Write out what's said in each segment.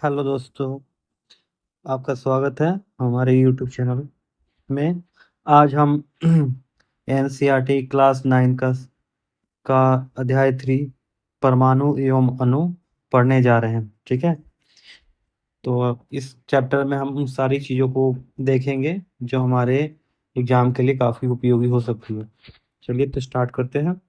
Hello दोस्तों, आपका स्वागत है हमारे यूट्यूब चैनल में। आज हम एनसीईआरटी क्लास 9 का अध्याय 3 परमाणु एवं अणु पढ़ने जा रहे हैं। ठीक है, तो इस चैप्टर में हम उन सारी चीज़ों को देखेंगे जो हमारे एग्जाम के लिए काफ़ी उपयोगी हो सकती है। चलिए तो स्टार्ट करते हैं।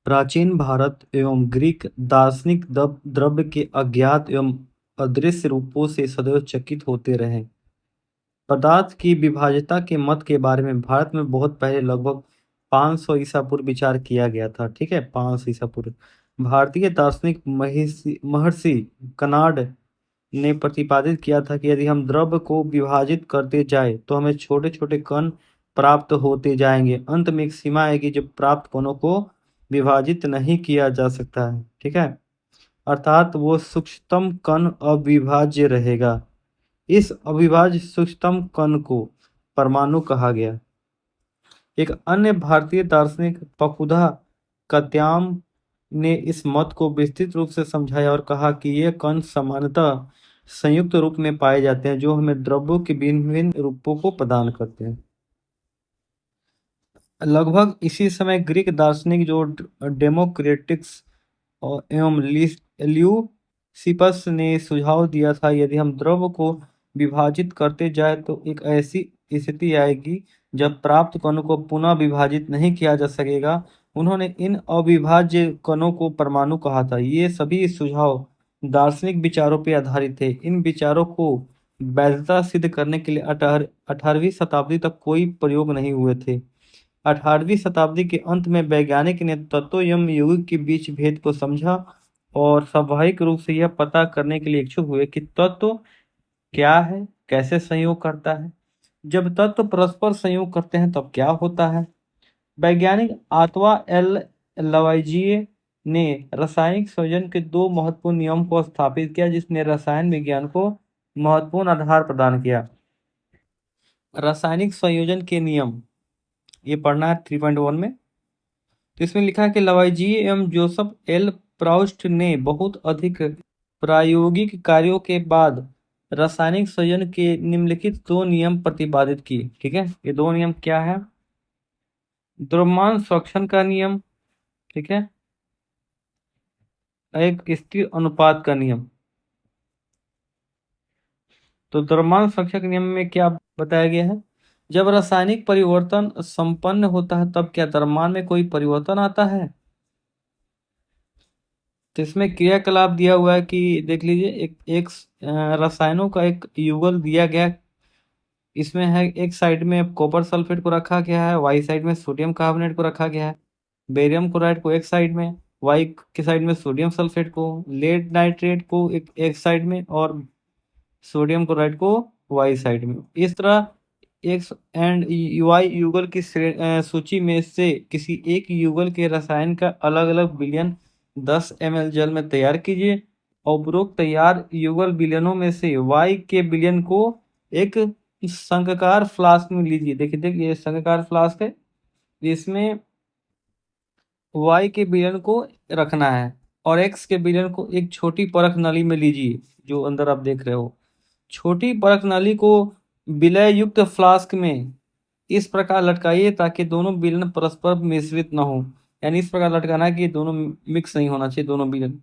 प्राचीन भारत एवं ग्रीक दार्शनिक द्रव्य के अज्ञात एवं अदृश्य रूपों से सदैव चकित होते रहे। पदार्थ की विभाज्यता के मत के बारे में भारत में बहुत पहले लगभग 500 ईसा पूर्व विचार किया गया था। ठीक है, 500 ईसा पूर्व भारतीय दार्शनिक महर्षि कनाड ने प्रतिपादित किया था कि यदि हम द्रव्य को विभाजित करते जाए तो हमें छोटे छोटे कण प्राप्त होते जाएंगे। अंत में एक सीमा आएगी जब प्राप्त कणों को विभाजित नहीं किया जा सकता है। ठीक है, अर्थात वो सूक्ष्मतम कण अविभाज्य रहेगा। इस अविभाज्य सूक्ष्मतम कण को परमाणु कहा गया। एक अन्य भारतीय दार्शनिक फकुदा कत्याम ने इस मत को विस्तृत रूप से समझाया और कहा कि ये कण सामान्यतः संयुक्त रूप में पाए जाते हैं जो हमें द्रव्यों के भिन्न भिन्न रूपों को प्रदान करते हैं। लगभग इसी समय ग्रीक दार्शनिक जो डेमोक्रिटस और एवं ल्यूसिपस ने सुझाव दिया था, यदि हम द्रव्य को विभाजित करते जाए तो एक ऐसी स्थिति आएगी जब प्राप्त कणों को पुनः विभाजित नहीं किया जा सकेगा। उन्होंने इन अविभाज्य कणों को परमाणु कहा था। ये सभी सुझाव दार्शनिक विचारों पर आधारित थे। इन विचारों को वैधता सिद्ध करने के लिए 18वीं शताब्दी तक कोई प्रयोग नहीं हुए थे। 18वीं शताब्दी के अंत में वैज्ञानिक ने तत्व एवं यौगिक के बीच भेद को समझा और स्वाभाविक रूप से यह पता करने के लिए इच्छुक हुए कि तत्व क्या है, कैसे संयोग करता है। जब तत्व परस्पर संयोग करते हैं तब क्या होता है। वैज्ञानिक आत्वा एल लवाइजिए ने रासायनिक संयोजन के दो महत्वपूर्ण नियम को स्थापित किया, जिसने रसायन विज्ञान को महत्वपूर्ण आधार प्रदान किया। रासायनिक संयोजन के नियम ये पढ़ना है 3.1 में। तो इसमें लिखा है कि लवाइजिए एवं जोसेफ एल प्राउस्ट ने बहुत अधिक प्रायोगिक कार्यों के बाद रासायनिक संयोजन के निम्नलिखित दो नियम प्रतिपादित किए। ठीक है, ये दो नियम क्या है? द्रव्यमान संरक्षण का नियम, ठीक है, एक स्थिर अनुपात का नियम। तो द्रव्यमान संरक्षण के नियम में क्या बताया गया है? जब रासायनिक परिवर्तन संपन्न होता है तब क्या द्रव्यमान में कोई परिवर्तन आता है? तो इसमें क्रियाकलाप दिया हुआ है कि देख लीजिए, एक रसायनों का एक युगल दिया गया। इसमें है एक साइड में कॉपर सल्फेट को रखा गया है, वाई साइड में सोडियम कार्बोनेट को रखा गया है, बेरियम क्लोराइड को एक साइड में, वाई के साइड में सोडियम सल्फेट को, लेड नाइट्रेट को एक साइड में और सोडियम क्लोराइड को वाई साइड में। इस तरह एक्स एंड वाई युगल की सूची में से किसी एक युगल के रसायन का अलग अलग विलयन 10 ml जल में तैयार कीजिए। उपरोक्त तैयार युगल विलयनों में से वाई के विलयन को एक शंक्वाकार फ्लास्क में लीजिए। देखिए देखिए, ये शंक्वाकार फ्लास्क है। इसमें वाई के विलयन को रखना है और एक्स के विलयन को एक छोटी परख नली में लीजिए, जो अंदर आप देख रहे हो। छोटी परख नली को विलय युक्त फ्लास्क में इस प्रकार लटकाइए ताकि दोनों विलयन परस्पर मिश्रित न हो। यानी इस प्रकार लटकाना है कि दोनों मिक्स नहीं होना चाहिए, दोनों विलयन।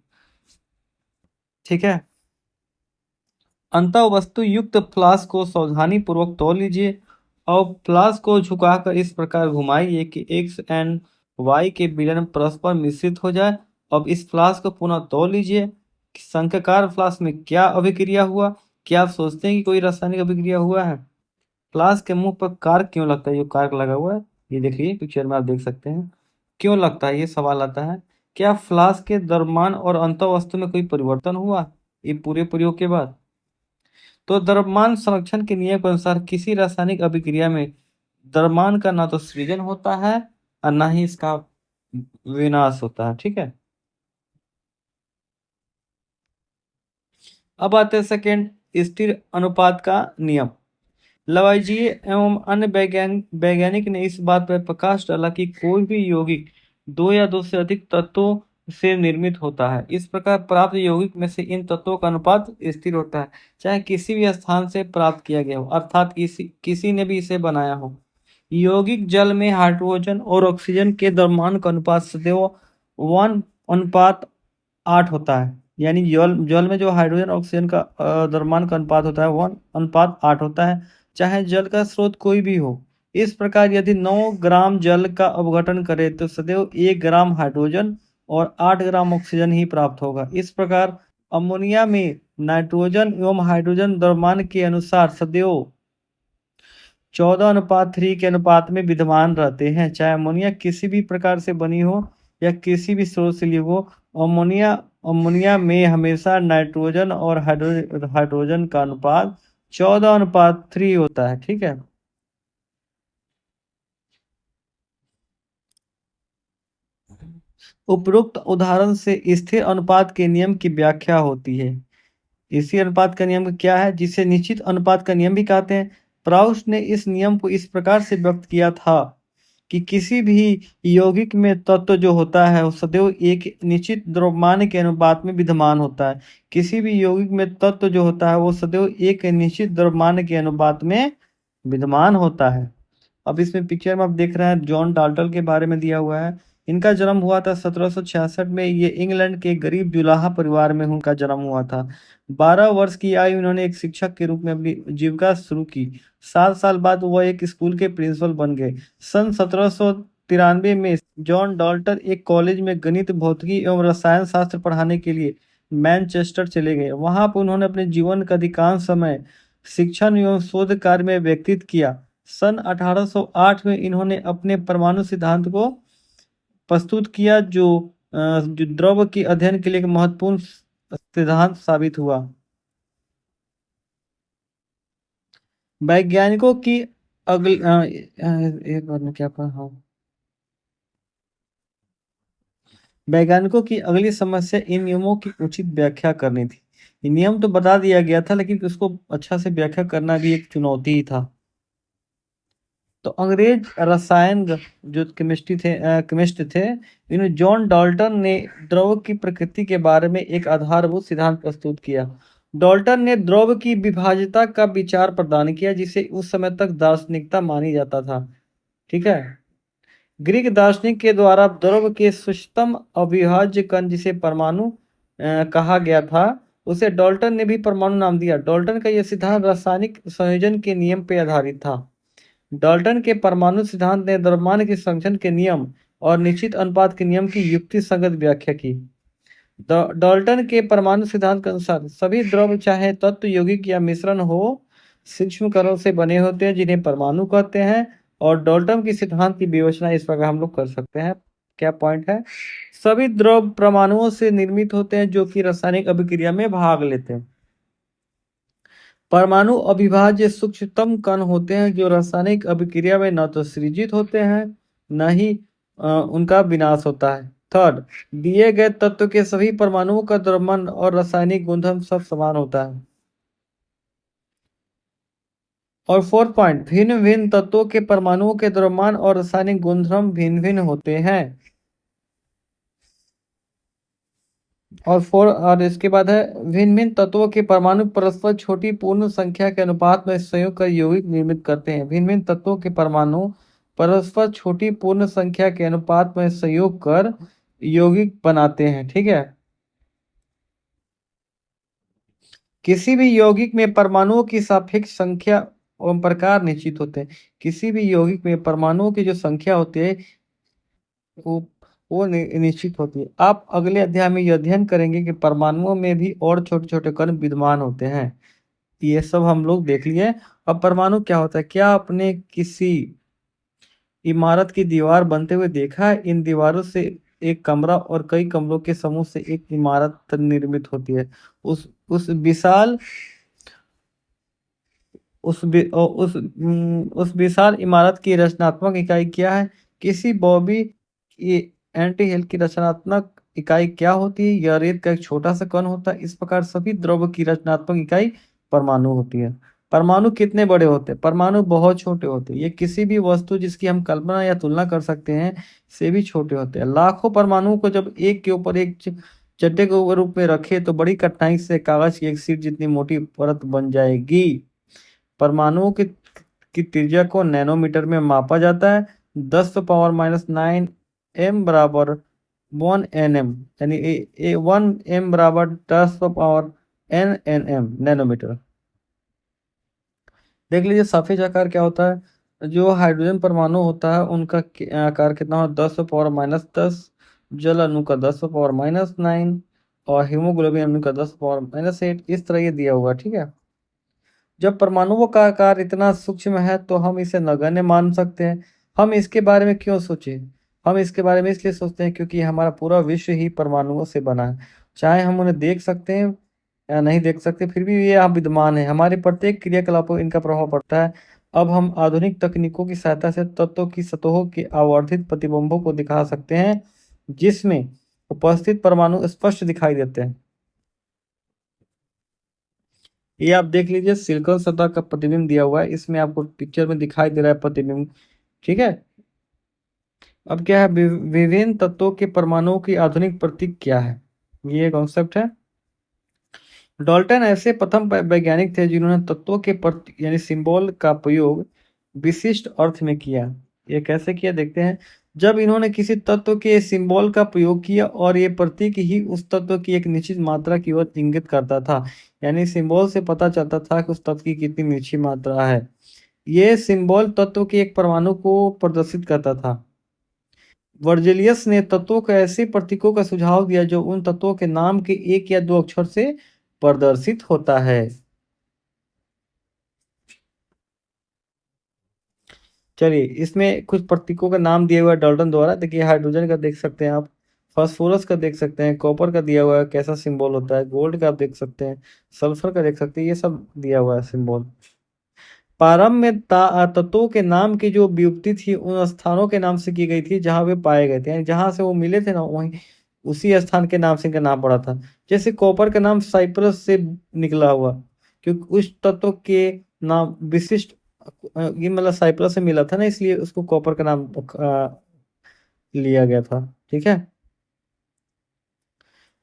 ठीक है, अंतः वस्तु युक्त फ्लास्क को सावधानी पूर्वक तोड़ लीजिए और फ्लास्क को झुकाकर इस प्रकार घुमाइए कि एक्स एंड वाई के विलयन परस्पर मिश्रित हो जाए। अब इस फ्लास्क को पुनः तोड़ लीजिए। शंक्वाकार फ्लास्क में क्या अभिक्रिया हुआ? क्या आप सोचते हैं कि कोई रासायनिक अभिक्रिया हुआ है? फ्लास्क के मुंह पर कार्क क्यों लगता है? जो कार्क लगा हुआ है, ये देखिए पिक्चर में आप देख सकते हैं। क्यों लगता है, ये सवाल आता है। क्या फ्लास्क के द्रव्यमान और अंतः वस्तु में कोई परिवर्तन हुआ ये पूरे प्रयोग के बाद? तो द्रव्यमान संरक्षण के नियम के अनुसार किसी रासायनिक अभिक्रिया में द्रव्यमान का ना तो सृजन होता है और ना ही इसका विनाश होता है। ठीक है, अब आते हैं सेकेंड, स्थिर अनुपात का नियम। लवाइजिए एवं अन्य वैज्ञानिक ने इस बात पर प्रकाश डाला कि कोई भी यौगिक दो या दो से अधिक तत्वों से निर्मित होता है। इस प्रकार प्राप्त यौगिक में से इन तत्वों का अनुपात स्थिर होता है, चाहे किसी भी स्थान से प्राप्त किया गया हो, अर्थात किसी किसी ने भी इसे बनाया हो। यौगिक जल में हाइड्रोजन और ऑक्सीजन के द्रव्यमान का अनुपात सदैव 1:8 होता है। यानी जल जल में जो हाइड्रोजन ऑक्सीजन का द्रव्यमान का अनुपात होता है 1:8 होता है, चाहे जल का स्रोत कोई भी हो। इस प्रकार यदि 9 ग्राम जल का अपघटन करें तो सदैव 1 ग्राम हाइड्रोजन और 8 ग्राम ऑक्सीजन ही प्राप्त होगा। इस प्रकार अमोनिया में नाइट्रोजन एवं हाइड्रोजन द्रव्यमान के अनुसार सदैव 14:3 के अनुपात में विद्यमान रहते हैं, चाहे अमोनिया किसी भी प्रकार से बनी हो या किसी भी स्रोत से ली हो। अमोनिया अमोनिया में हमेशा नाइट्रोजन और हाइड्रोजन का अनुपात 14:3 होता है। ठीक है। उपरोक्त उदाहरण से स्थिर अनुपात के नियम की व्याख्या होती है। इसी अनुपात का नियम क्या है, जिसे निश्चित अनुपात का नियम भी कहते हैं। प्राउस्ट ने इस नियम को इस प्रकार से व्यक्त किया था कि किसी भी यौगिक में तत्व जो होता है वो सदैव एक निश्चित द्रव्यमान के अनुपात में विद्यमान होता है। किसी भी यौगिक में तत्व जो होता है वो सदैव एक निश्चित द्रव्यमान के अनुपात में विद्यमान होता है। अब इसमें पिक्चर में आप देख रहे हैं जॉन डाल्टन के बारे में दिया हुआ है। इनका जन्म हुआ था 1766 में। ये इंग्लैंड के गरीब जुलाहा परिवार में उनका जन्म हुआ था। 12 वर्ष की आयु उन्होंने एक शिक्षक के रूप में अपनी जीविका शुरू की। 7 साल बाद वह एक स्कूल के प्रिंसिपल बन गए। सन 1793 में जॉन डाल्टन एक कॉलेज में गणित, भौतिकी एवं रसायन शास्त्र पढ़ाने के लिए मैनचेस्टर चले गए। वहां पर उन्होंने अपने जीवन का अधिकांश समय शिक्षण एवं शोध कार्य में व्यतीत किया। सन 1808 में इन्होंने अपने परमाणु सिद्धांत को प्रस्तुत किया, जो द्रव्य के अध्ययन के लिए एक महत्वपूर्ण सिद्धांत साबित हुआ। वैज्ञानिकों की अगली एक बार में क्या पढ़ा वैज्ञानिकों की अगली समस्या इन नियमों की उचित व्याख्या करनी थी। ये नियम तो बता दिया गया था, लेकिन उसको अच्छा से व्याख्या करना भी एक चुनौती ही था। तो अंग्रेज रसायन जो केमिस्ट थे, इन्होंने जॉन डाल्टन ने द्रव की प्रकृति के बारे में एक आधारभूत सिद्धांत प्रस्तुत किया। डाल्टन ने द्रव की विभाज्यता का विचार प्रदान किया, जिसे उस समय तक दार्शनिकता मानी जाता था। ठीक है। ग्रीक दार्शनिक के द्वारा द्रव के सूक्ष्मतम अविभाज्य कण, जिसे परमाणु कहा गया था, उसे डाल्टन ने भी परमाणु नाम दिया। डाल्टन का यह सिद्धांत रासायनिक संयोजन के नियम पर आधारित था। डाल्टन के परमाणु सिद्धांत ने द्रव्यमान के संरक्षण के नियम और निश्चित अनुपात के नियम की युक्ति संगत व्याख्या की। डाल्टन के परमाणु सिद्धांत के अनुसार सभी द्रव्य, चाहे तत्व, यौगिक या मिश्रण हो, सूक्ष्म कणों से बने होते हैं, जिन्हें परमाणु कहते हैं। और डाल्टन की सिद्धांत की विवेचना इस प्रकार हम लोग कर सकते हैं। क्या पॉइंट है, सभी द्रव परमाणुओं से निर्मित होते हैं जो कि रासायनिक अभिक्रिया में भाग लेते हैं। परमाणु अविभाज्य सूक्ष्मतम कण होते हैं जो रासायनिक अभिक्रिया में न तो सृजित होते हैं, न ही उनका विनाश होता है। थर्ड, दिए गए तत्व के सभी परमाणुओं का द्रव्यमान और रासायनिक गुणधर्म सब समान होता है। और फोर्थ पॉइंट, भिन्न भिन्न तत्वों के परमाणुओं के द्रव्यमान और रासायनिक गुणधर्म भिन्न भिन्न होते हैं। और इसके बाद है, भिन्न भिन्न तत्वों के परमाणु परस्पर छोटी पूर्ण संख्या के अनुपात में संयोग कर यौगिक निर्मित करते हैं। भिन्न भिन्न तत्वों के परमाणु परस्पर छोटी पूर्ण संख्या के अनुपात में संयोग कर यौगिक बनाते हैं। ठीक है। किसी भी यौगिक में परमाणुओं की सापेक्ष संख्या एवं प्रकार निश्चित होते हैं। किसी भी यौगिक में परमाणुओं की जो संख्या होती है वो निश्चित होती है। आप अगले अध्याय में यह अध्ययन करेंगे कि परमाणुओं में भी और छोटे छोटे कण विद्यमान होते हैं। ये सब हम लोग देख लिए। अब परमाणु क्या होता है, क्या आपने किसी इमारत की दीवार बनते हुए देखा है? इन दीवारों से एक कमरा और कई कमरों के समूह से एक इमारत निर्मित होती है। उस विशाल उस विशाल इमारत की रचनात्मक इकाई क्या है? किसी बॉबी एंटी हेल की रचनात्मक इकाई क्या होती है? यह रेत का एक छोटा सा कण होता है। इस प्रकार सभी द्रव्य की रचनात्मक इकाई परमाणु होती है। परमाणु कितने बड़े होते हैं? परमाणु बहुत छोटे होते हैं। ये किसी भी वस्तु जिसकी हम कल्पना या तुलना कर सकते हैं से भी छोटे होते हैं। लाखों परमाणुओं को जब एक के ऊपर एक चड्डे के रूप में रखे तो बड़ी कठिनाई से कागज की एक शीट जितनी मोटी परत बन जाएगी। परमाणुओं की त्रिज्या को नैनोमीटर में मापा जाता है। 10⁻⁹ m बराबर 1 nm, यानी 1 m बराबर 10⁻n नैनोमीटर। देख लीजिए सफेद आकार क्या होता है। जो हाइड्रोजन परमाणु होता है उनका आकार कितना हो, 10⁻⁻10, जल अणु का 10⁻⁹ और हीमोग्लोबिन अणु का 10⁻⁸ इस तरह ये दिया हुआ, ठीक है। जब परमाणुओं का आकार इतना सूक्ष्म है तो हम इसे नगण्य मान सकते हैं। हम इसके बारे में क्यों सोचे? हम इसके बारे में इसलिए सोचते हैं क्योंकि हमारा पूरा विश्व ही परमाणुओं से बना है। चाहे हम उन्हें देख सकते हैं या नहीं देख सकते, फिर भी ये यहाँ विद्यमान है। हमारे प्रत्येक क्रियाकलापों इनका प्रभाव पड़ता है। अब हम आधुनिक तकनीकों की सहायता से तत्वों की सतहों के आवर्धित प्रतिबिंबों को दिखा सकते हैं, जिसमें उपस्थित परमाणु स्पष्ट दिखाई देते हैं। ये आप देख लीजिए सिलिकॉन सतह का प्रतिबिंब दिया हुआ है, इसमें आपको पिक्चर में दिखाई दे रहा है प्रतिबिंब, ठीक है। अब क्या है, विभिन्न तत्वों के परमाणुओं की आधुनिक प्रतीक क्या है, ये कॉन्सेप्ट है। डाल्टन ऐसे प्रथम वैज्ञानिक थे जिन्होंने तत्वों के प्रतीक यानी सिंबल का प्रयोग विशिष्ट अर्थ में किया। ये कैसे किया देखते हैं। जब इन्होंने किसी तत्व के सिंबल का प्रयोग किया और ये प्रतीक ही उस तत्व की एक निश्चित मात्रा की ओर इंगित करता था, यानी सिंबल से पता चलता था कि उस तत्व की कितनी निश्चित मात्रा है। ये सिंबल तत्व के एक परमाणु को प्रदर्शित करता था। वर्जिलियस ने तत्वों को ऐसे प्रतीकों का सुझाव दिया जो उन तत्वों के नाम के एक या दो अक्षर से प्रदर्शित होता है। चलिए इसमें कुछ प्रतीकों का नाम दिया हुआ है डाल्टन द्वारा। देखिए हाइड्रोजन का देख सकते हैं आप, फास्फोरस का देख सकते हैं, कॉपर का दिया हुआ है कैसा सिंबल होता है, गोल्ड का आप देख सकते हैं, सल्फर का देख सकते हैं, ये सब दिया हुआ है सिंबल। प्रारंभ में तत्वों के नाम की जो व्युत्पत्ति थी उन स्थानों के नाम से की गई थी जहां वे पाए गए थे, यानी जहां से वो मिले थे ना वहीं उसी स्थान के नाम से इनका नाम पड़ा था। जैसे कॉपर का नाम साइप्रस से निकला हुआ, क्योंकि उस तत्व के नाम विशिष्ट ये मतलब साइप्रस से मिला था ना, इसलिए उसको कॉपर का नाम लिया गया था, ठीक है।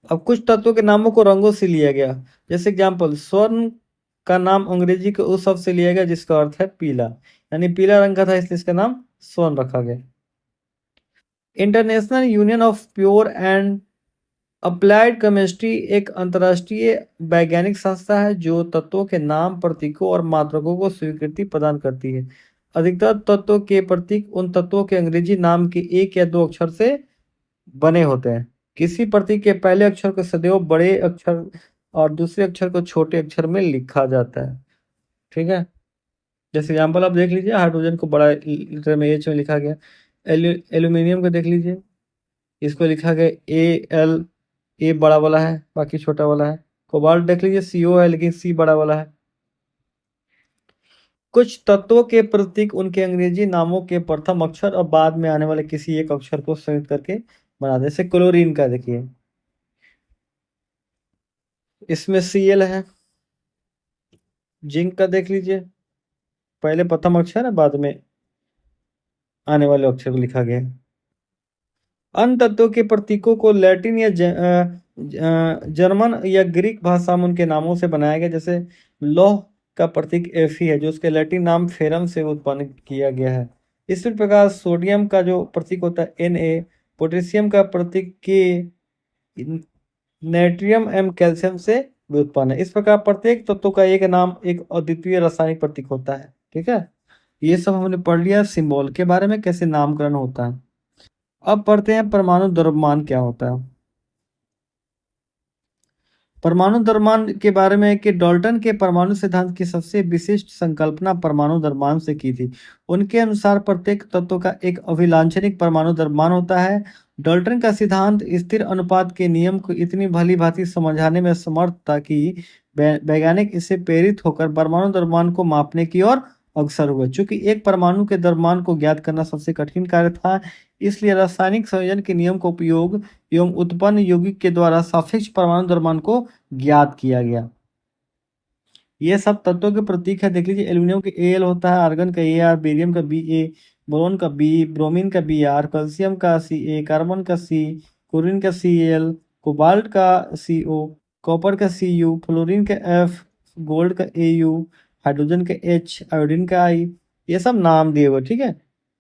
अब कुछ तत्वों के नामों को रंगों से लिया गया। जैसे एग्जाम्पल, स्वर्ण का नाम अंग्रेजी के उस शब्द से लिया गया जिसका अर्थ है पीला, यानी पीला रंग का था इसलिए इसका नाम स्वर्ण रखा गया। International union of pure and applied chemistry एक अंतर्राष्ट्रीय वैज्ञानिक संस्था है जो तत्वों के नाम, प्रतीकों और मात्रकों को स्वीकृति प्रदान करती है। अधिकतर तत्वों के प्रतीक उन तत्वों के अंग्रेजी नाम के एक या दो अक्षर से बने होते हैं। किसी प्रतीक के पहले अक्षर को सदैव बड़े अक्षर और दूसरे अक्षर को छोटे अक्षर में लिखा जाता है, ठीक है। जैसे एग्जाम्पल आप देख लीजिए, हाइड्रोजन को बड़ा लेटर में एच में लिखा गया। एल्यूमिनियम को देख लीजिए, इसको लिखा गया AL, ए बड़ा वाला है बाकी छोटा वाला है। कोबाल्ट देख लीजिए CO है लेकिन C बड़ा वाला है। कुछ तत्वों के प्रतीक उनके अंग्रेजी नामों के प्रथम अक्षर और बाद में आने वाले किसी एक अक्षर को संयुक्त करके बना दे। जैसे क्लोरीन का देखिए, इसमें Cl है। जिंक का देख लीजिए, पहले प्रथम अक्षर है बाद में आने वाले अक्षर को लिखा गया है। अन्य तत्वों के प्रतीकों को लैटिन या जर्मन या ग्रीक भाषा में उनके नामों से बनाया गया। जैसे लौह का प्रतीक Fe है जो उसके लैटिन नाम फेरम से उत्पन्न किया गया है। इसी प्रकार सोडियम का जो प्रतीक होता है Na, पोटेशियम का प्रतीक K, नाइट्रियम एवं कैल्शियम से व्युत्पन्न है। इस प्रकार प्रत्येक तत्व का एक नाम एक अद्वितीय रासायनिक प्रतीक होता है, ठीक है। ये सब हमने पढ़ लिया सिंबल के बारे में, कैसे नामकरण होता है। अब पढ़ते हैं परमाणु द्रव्यमान क्या होता है। परमाणु द्रव्यमान के बारे में कि डाल्टन के परमाणु सिद्धांत की सबसे विशिष्ट संकल्पना परमाणु द्रव्यमान से की थी। उनके अनुसार प्रत्येक तत्व का एक अभिलाक्षणिक परमाणु द्रव्यमान होता है। डाल्टन का सिद्धांत स्थिर अनुपात के नियम को इतनी भली भांति समझाने में समर्थ था कि वैज्ञानिक इससे प्रेरित होकर परमाणु द्रव्यमान को मापने की ओर अग्रसर हुए। चूंकि एक परमाणु के द्रव्यमान को ज्ञात करना सबसे कठिन कार्य था, इसलिए रासायनिक संयोजन के नियम का उपयोग एवं उत्पन्न यौगिक के द्वारा सापेक्ष परमाणु द्रव्यमान को ज्ञात किया गया। ये सब तत्वों के प्रतीक है। देख लीजिए, एल्यूमिनियम के एल होता है, आर्गन का ए आर, बेरियम का बी ए, बोरोन का बी, ब्रोमीन का बी आर, कैल्शियम का सी ए, कार्बन का सी, क्लोरीन का सी एल, कोबाल्ट का सी ओ, कॉपर का सी यू, फ्लोरीन का एफ, गोल्ड का ए यू, हाइड्रोजन का एच, आयोडीन का आई। ये सब नाम दिए हुए, ठीक है।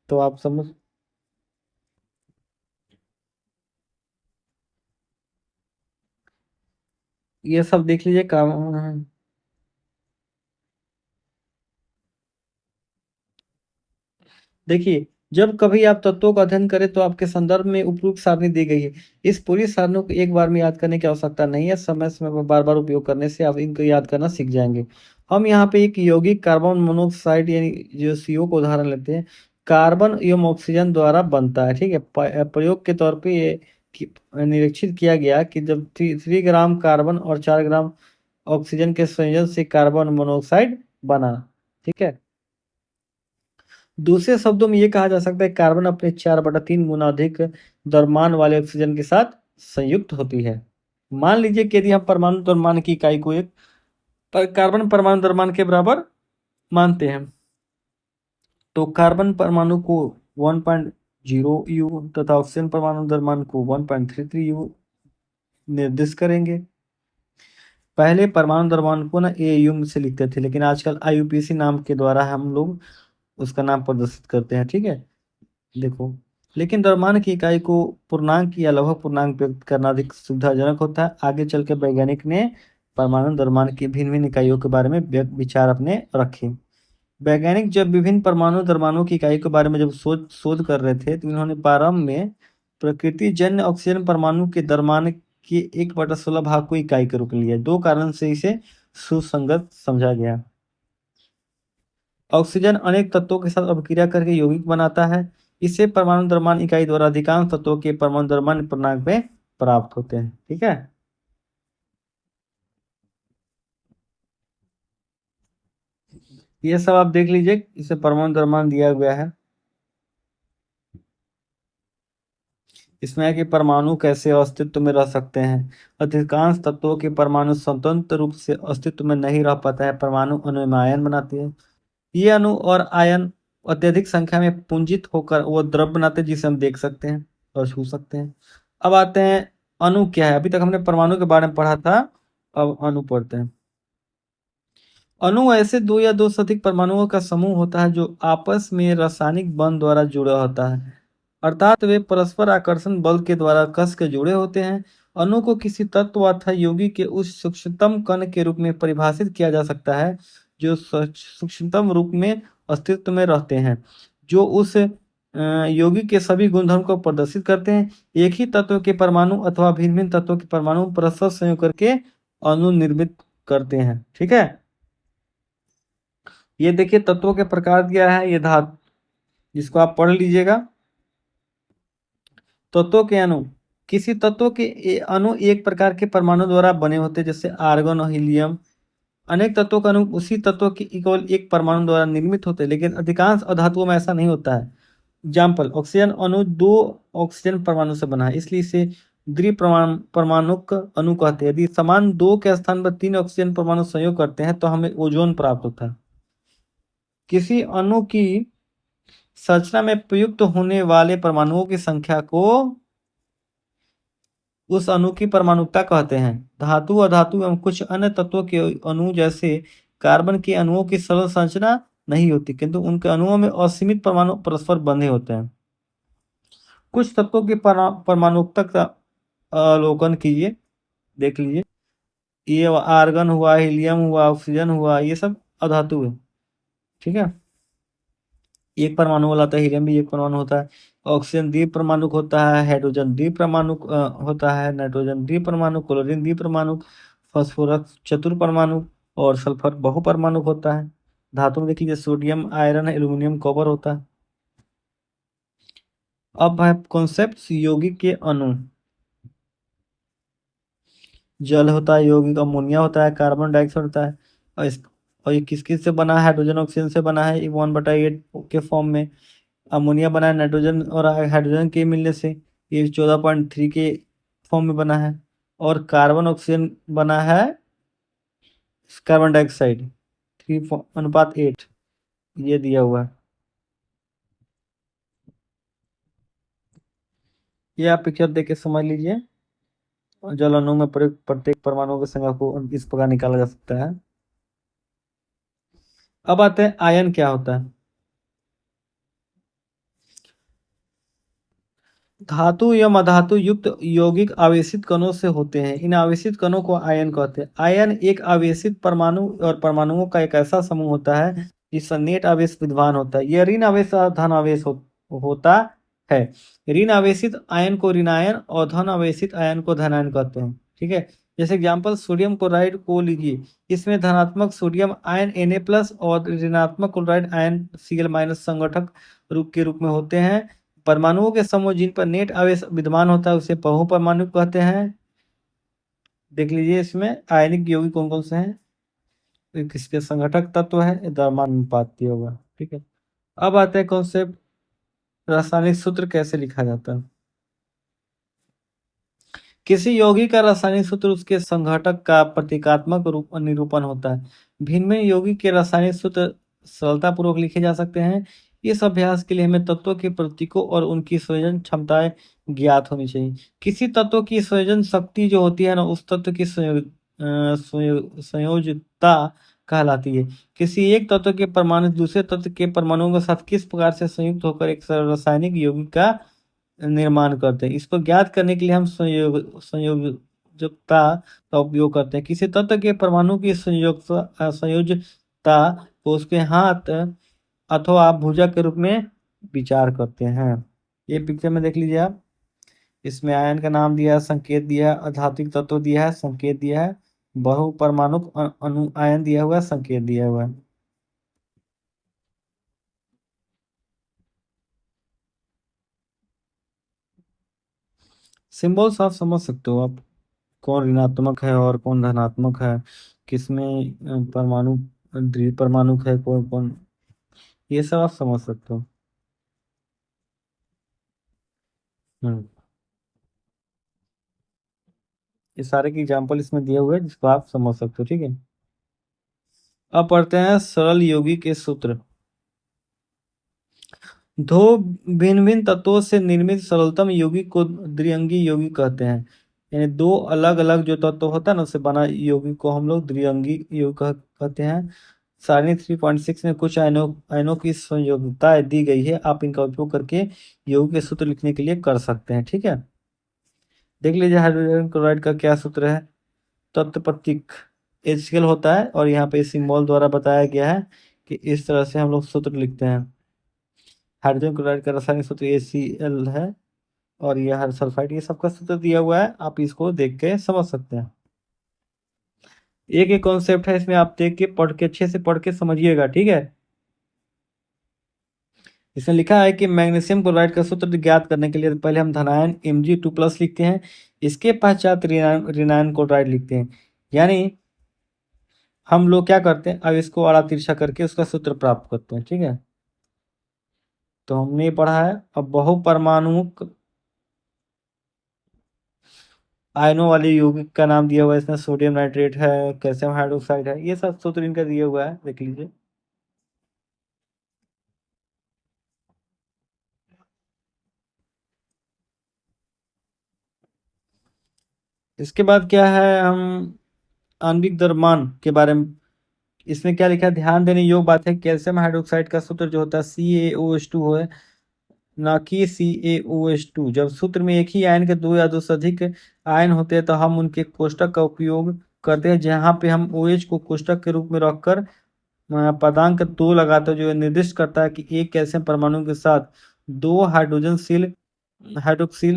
तो आप समझ, ये सब देख लीजिए काम। देखिए, जब कभी आप तत्वों का अध्ययन करें तो आपके संदर्भ में उपयुक्त सारणी दी गई है। इस पूरी सारणी को एक बार में याद करने की आवश्यकता नहीं है, समय समय पर बार बार उपयोग करने से आप इनको याद करना सीख जाएंगे। हम यहाँ पे एक यौगिक कार्बन मोनोऑक्साइड यानी जो सीओ को उदाहरण लेते हैं। कार्बन एवं ऑक्सीजन द्वारा बनता है, ठीक है। प्रयोग के तौर पे ये निरीक्षित किया गया कि जब 3 ग्राम कार्बन और 4 ग्राम ऑक्सीजन के संयोजन से कार्बन मोनोऑक्साइड बना, ठीक है। दूसरे शब्दों में ये कहा जा सकता है कार्बन अपने 4/3 गुना अधिक द्रव्यमान वाले ऑक्सीजन के साथ संयुक्त होती है। मान लीजिए कि यदि हम परमाणु द्रव्यमान की इकाई को एक कार्बन परमाणु द्रव्यमान के बराबर मानते हैं, तो कार्बन परमाणु को 1.0 यू तथा ऑक्सीजन परमाणु द्रव्यमान को 1.33 यू निर्दिष्ट करेंगे। पहले परमाणु द्रव्यमान को ना ए यू से लिखते थे, लेकिन आजकल आईयूपीएसी नाम के द्वारा हम लोग उसका नाम प्रदर्शित करते हैं, ठीक है। देखो, लेकिन द्रव्यमान की इकाई को पूर्णांक या लघु पूर्णांक व्यक्त करना अधिक सुविधाजनक होता है। आगे चल के वैज्ञानिक ने परमाणु द्रव्यमान की भिन्न भिन्न इकाइयों के बारे में विचार अपने रखे। वैज्ञानिक जब विभिन्न परमाणु द्रव्यमानों की इकाई के बारे में जब शोध कर रहे थे, तो इन्होंने प्रारंभ में प्रकृति जन्य ऑक्सीजन परमाणु के द्रव्यमान के 1/16 भाग को इकाई के रूप में लिया। दो कारण से इसे सुसंगत समझा गया। ऑक्सीजन अनेक तत्वों के साथ अभिक्रिया करके यौगिक बनाता है। इसे परमाणु द्रव्यमान इकाई द्वारा अधिकांश तत्वों के परमाणु द्रव्यमान पूर्णांक में प्राप्त होते हैं, ठीक है। ये सब आप देख लीजिए, इसे परमाणु द्रव्यमान दिया गया है। इसमें है कि परमाणु कैसे अस्तित्व में रह सकते हैं। अधिकांश तत्वों के परमाणु स्वतंत्र रूप से अस्तित्व में नहीं रह पाता है, परमाणु अणु में आयन बनाते हैं। ये अणु और आयन अत्यधिक संख्या में पुंजित होकर वो द्रव बनाते हैं, जिसे हम देख सकते हैं और छू सकते हैं। अब आते हैं, अणु क्या है। अभी तक हमने परमाणु के बारे में पढ़ा था, अब अणु पढ़ते हैं। अणु ऐसे दो या दो से अधिक परमाणुओं का समूह होता है जो आपस में रासायनिक बंध द्वारा जुड़ा होता है, अर्थात वे परस्पर आकर्षण बल के द्वारा कस के जुड़े होते हैं। अणु को किसी तत्व अथवा यौगिक के उस सूक्ष्मतम कण के रूप में परिभाषित किया जा सकता है जो सूक्ष्मतम रूप में अस्तित्व में रहते हैं, जो उस यौगिक के सभी गुणधर्म को प्रदर्शित करते हैं। एक ही तत्व के परमाणु अथवा भिन्न भिन्न तत्वों के परमाणु परस्पर संयोग करके अणु निर्मित करते हैं, ठीक है। ये देखिए, तत्वों के प्रकार दिया है, ये धातु, जिसको आप पढ़ लीजिएगा। तत्वों के अणु, किसी तत्व के अणु एक प्रकार के परमाणु द्वारा बने होते हैं, जैसे आर्गन और हीलियम। अनेक तत्वों का अणु उसी तत्व के केवल एक परमाणु द्वारा निर्मित होते हैं, लेकिन अधिकांश अधातुओं में ऐसा नहीं होता है। एग्जाम्पल, ऑक्सीजन अणु 2 ऑक्सीजन परमाणु से बना है, इसलिए इसे परमाणुक अणु कहते हैं। यदि समान 2 के स्थान पर 3 ऑक्सीजन परमाणु संयोग करते हैं तो हमें ओजोन प्राप्त होता है। किसी अणु की संरचना में प्रयुक्त होने वाले परमाणुओं की संख्या को उस अणु की परमाणुकता कहते हैं। धातु, अधातु एवं कुछ अन्य तत्वों के अणु जैसे कार्बन के अणुओं की सरल संरचना नहीं होती, किंतु उनके अणुओं में असीमित परमाणु परस्पर बंधे होते हैं। कुछ तत्वों की परमाणुकता का अवलोकन कीजिए, देख लीजिए। ये आर्गन हुआ, हीलियम हुआ, ऑक्सीजन हुआ, ये सब अधातु है, ठीक है। एक परमाणु वाला होता है, हीलियम भी एक परमाणु होता है। ऑक्सीजन द्विपरमाणु होता है, हाइड्रोजन द्विपरमाणु होता है, नाइट्रोजन द्विपरमाणु, क्लोरीन द्विपरमाणु, फास्फोरस चतुर्परमाणु और सल्फर बहुपरमाणु होता है। धातु में देख लीजिए, सोडियम, आयरन, एल्यूमिनियम, कॉपर होता है। अब है कॉन्सेप्ट यौगिक के अणु। जल होता है, यौगिक अमोनिया होता है, कार्बन डाइऑक्साइड होता है। और ये किस किस से बना है? हाइड्रोजन ऑक्सीजन से बना है, 1/8 के फॉर्म में। अमोनिया बना है नाइट्रोजन और हाइड्रोजन के मिलने से, ये 14.3 के फॉर्म में बना है। और कार्बन ऑक्सीजन बना है कार्बन डाइऑक्साइड, 3:8 ये दिया हुआ है। ये आप पिक्चर देख के समझ लीजिए। जल अणु में प्रत्येक परमाणु के संख्या को इस प्रकार निकाला जा सकता है। अब आते हैं आयन क्या होता है। धातु या अधातु युक्त यौगिक आवेशित कणों से होते हैं। इन आवेशित कणों को आयन कहते हैं। आयन एक आवेशित परमाणु और परमाणुओं का एक ऐसा समूह होता है जिसका नेट आवेश विद्यमान होता है। यह ऋण आवेश और धन आवेश होता है। ऋण आवेशित आयन को ऋणायन और धन आवेशित आयन को धनायन कहते हैं। ठीक है। जैसे एग्जाम्पल सोडियम क्लोराइड को लीजिए। इसमें धनात्मक सोडियम आयन Na+ और ऋणात्मक क्लोराइड आयन Cl- संगठक रूप के रूप में होते हैं। परमाणुओं के समूह जिन पर नेट आवेश विद्यमान होता है उसे बहुपरमाणु कहते हैं। देख लीजिए इसमें आयनिक यौगिक कौन कौन से हैं। किसके संघटक तत्व है, द्रव्यमान अनुपात दिया होगा। ठीक है। अब आते हैं कॉन्सेप्ट रासायनिक सूत्र कैसे लिखा जाता है। किसी यौगिक का रासायनिक सूत्र उसके संघटक का प्रतीकात्मक रूप निरूपण होता है। भिन्न भिन्न यौगिक के रासायनिक सूत्र सरलतापूर्वक लिखे जा सकते हैं। इस अभ्यास के लिए हमें तत्वों के प्रतीकों और उनकी संयोजन क्षमताएं ज्ञात होनी चाहिए। किसी तत्व की संयोजन शक्ति जो होती है ना, उस तत्व की संयोजकता कहलाती है। किसी एक तत्व के परमाणु दूसरे तत्व के परमाणुओं के साथ किस प्रकार से संयुक्त होकर एक रासायनिक यौगिक का निर्माण करते हैं, इसको ज्ञात करने के लिए हम संयोजकता का उपयोग करते हैं। किसी तत्व के परमाणु की संयोजकता को उसके हाथ अथवा भुजा के रूप में विचार करते हैं। ये पिक्चर में देख लीजिए आप। इसमें आयन का नाम दिया है, संकेत दिया है, अधात्विक तत्व दिया है, संकेत दिया है, बहुपरमाणुक अणु आयन दिया हुआ है, संकेत दिया हुआ है। सिंबल्स आप समझ सकते हो आप, कौन ऋणात्मक है और कौन धनात्मक है, किसमें परमाणु द्विपरमाणु है, कौन कौन, ये सब आप समझ सकते हो। हम्म ये सारे के एग्जाम्पल इसमें दिए हुए हैं जिसको आप समझ सकते हो। ठीक है। अब पढ़ते हैं सरल यौगिक के सूत्र। दो भिन्न भिन्न तत्वों से निर्मित सरलतम यौगिक को द्विअंगी यौगिक कहते हैं। यानी दो अलग अलग जो तत्व होता है ना, उससे बना यौगिक को हम लोग द्विअंगी यौगिक कहते हैं। सारणी 3.6 में कुछ आयनों की संयोगिताएं दी गई है। आप इनका उपयोग करके यौगिक के सूत्र लिखने के लिए कर सकते हैं। ठीक है। देख लीजिए हाइड्रोजन क्लोराइड का क्या सूत्र है। तत्व प्रतीक HCl होता है और यहाँ पे सिंबल द्वारा बताया गया है कि इस तरह से हम लोग सूत्र लिखते हैं। हाइड्रोजन क्लोराइड का रासायनिक सूत्र HCl है और यह हर सल्फाइड, ये सबका सूत्र दिया हुआ है। आप इसको देख के समझ सकते हैं। एक एक कॉन्सेप्ट है इसमें, आप देख के पढ़ के अच्छे से पढ़ के समझिएगा। ठीक है। इसमें लिखा है कि मैग्नीशियम क्लोराइड का सूत्र ज्ञात करने के लिए पहले हम धनायन Mg2+ लिखते हैं। इसके पश्चात ऋणायन क्लोराइड लिखते हैं। यानी हम लोग क्या करते हैं, अब इसको आड़ा तिरछा करके उसका सूत्र प्राप्त करते हैं। ठीक है। तो हमने ये पढ़ा है। अब बहुपरमाणुक आयनों वाले यौगिक का नाम दिया हुआ है। इसमें सोडियम नाइट्रेट है, कैल्शियम हाइड्रोक्साइड है, ये सब सूत्र इनका दिया हुआ है, देख लीजिए। इसके बाद क्या है, हम आणविक द्रव्यमान के बारे में, इसमें क्या लिखा है, ध्यान देने योग्य बात है। कैल्शियम हाइड्रोक्साइड का सूत्र जो होता है CaOH2 है, ना कि CaOH2। जब सूत्र में एक ही आयन के दो या दो से अधिक आयन होते हैं तो हम उनके कोष्टक का उपयोग करते हैं, जहाँ पे हम OH को कोष्टक के रूप में रखकर पदांक 2 लगाते हैं, जो निर्दिष्ट करता है कि एक कैल्शियम परमाणु के साथ दो हाइड्रोक्सिल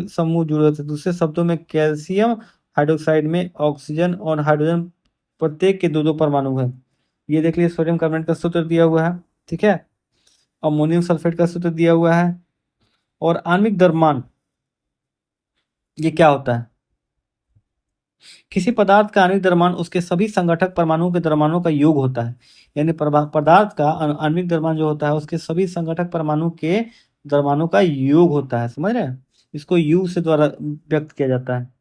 समूह जुड़े होते हैं। दूसरे शब्दों में कैल्शियम हाइड्रोक्साइड में ऑक्सीजन और हाइड्रोजन प्रत्येक के दो दो परमाणु है। ये देख लीजिए, सोडियम कार्बोनेट का सूत्र दिया हुआ है। ठीक है। अमोनियम सल्फेट का सूत्र दिया हुआ है। और आणविक द्रव्यमान ये क्या होता है, किसी पदार्थ का आणविक द्रव्यमान उसके सभी संगठक परमाणुओं के द्रव्यमानों का योग होता है। यानी पदार्थ का आणविक द्रव्यमान जो होता है उसके सभी संगठक परमाणु के द्रव्यमानों का योग होता है। समझ रहे हैं। इसको U से द्वारा व्यक्त किया जाता है।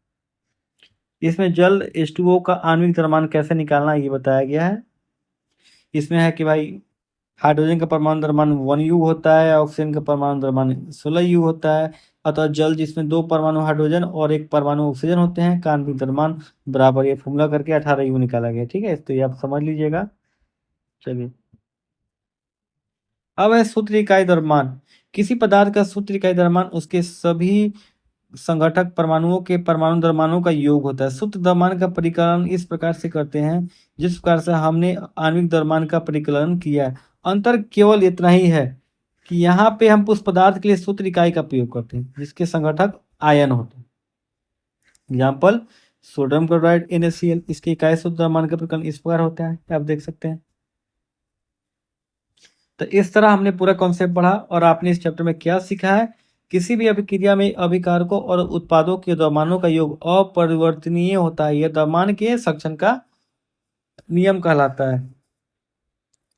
इसमें जल H2O का आणविक द्रव्यमान कैसे निकालना ये बताया गया है। इसमें है कि भाई हाइड्रोजन का परमाणु द्रव्यमान 1U होता है, ऑक्सीजन का परमाणु द्रव्यमान 16U होता है। अतः जल जिसमें 2 परमाणु हाइड्रोजन और 1 परमाणु ऑक्सीजन होते हैं का आणविक द्रव्यमान बराबर, ये फॉर्मूला करके 18U निकाला गया। ठीक है, तो ये आप समझ लीजिएगा। चलिए, अब है सूत्र इकाई द्रव्यमान। किसी पदार्थ का सूत्र इकाई द्रव्यमान उसके सभी संघटक परमाणुओं के परमाणु द्रव्यमानों का योग होता है। सूत्र द्रव्यमान का परिकलन इस प्रकार से करते हैं जिस प्रकार से हमने आणविक द्रव्यमान का परिकलन किया है। अंतर केवल इतना ही है कि यहाँ पे हम उस पदार्थ के लिए सूत्र इकाई का प्रयोग करते हैं जिसके संघटक आयन होते हैं। एग्जाम्पल, सोडियम क्लोराइड NaCl, इसके इकाई सूत्र द्रव्यमान का परिकलन इस प्रकार होता है, आप देख सकते हैं। तो इस तरह हमने पूरा कॉन्सेप्ट पढ़ा और आपने इस चैप्टर में क्या सीखा है। किसी भी अभिक्रिया में अभिकारकों और उत्पादों के द्रव्यमानों का योग अपरिवर्तनीय होता है। यह द्रव्यमान के सक्शन का नियम कहलाता है।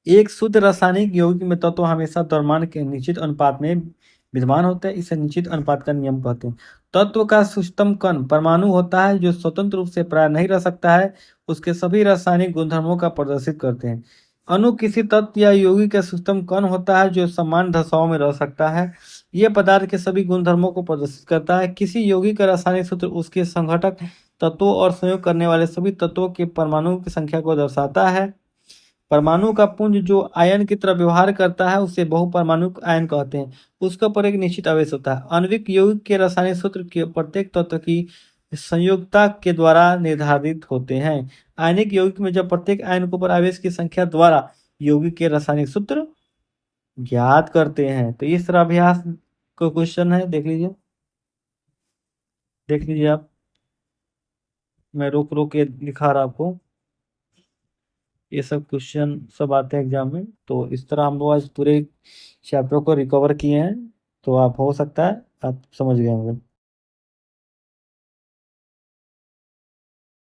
एक शुद्ध रासायनिक यौगिक में तत्व हमेशा द्रव्यमान के निश्चित अनुपात में विद्यमान होते हैं। इसे निश्चित अनुपात का नियम कहते हैं। तत्व का सूक्ष्मतम कण परमाणु होता है जो स्वतंत्र रूप से प्राय नहीं रह सकता है। उसके सभी रासायनिक गुणधर्मों का प्रदर्शित करते हैं। अणु किसी तत्व या यौगिक का सूक्ष्मतम कण होता है जो समान दशाओं में रह सकता है। यह पदार्थ के सभी गुणधर्मों को प्रदर्शित करता है। किसी यौगिक का रासायनिक सूत्र उसके संघटक तत्वों और संयोग करने वाले सभी तत्वों के परमाणुओं की संख्या को दर्शाता है। परमाणु का पुंज जो आयन की तरह व्यवहार करता है उसे बहुपरमाणुक आयन कहते हैं। उसका पर एक निश्चित आवेश होता है। आणविक यौगिक के रासायनिक सूत्र के प्रत्येक तत्व की संयोजकता के द्वारा निर्धारित होते हैं। आयनिक यौगिक में जब प्रत्येक आयन को पर आवेश की संख्या द्वारा यौगिक के रासायनिक सूत्र ज्ञात करते हैं। तो इस तरह अभ्यास को क्वेश्चन है, देख लीजिए, देख लीजिए आप, मैं रोक रोक के दिखा रहा आपको। ये सब क्वेश्चन सब आते हैं एग्जाम में। तो इस तरह हम लोग आज पूरे चैप्टर को रिकवर किए हैं। तो आप हो सकता है आप समझ गए होंगे।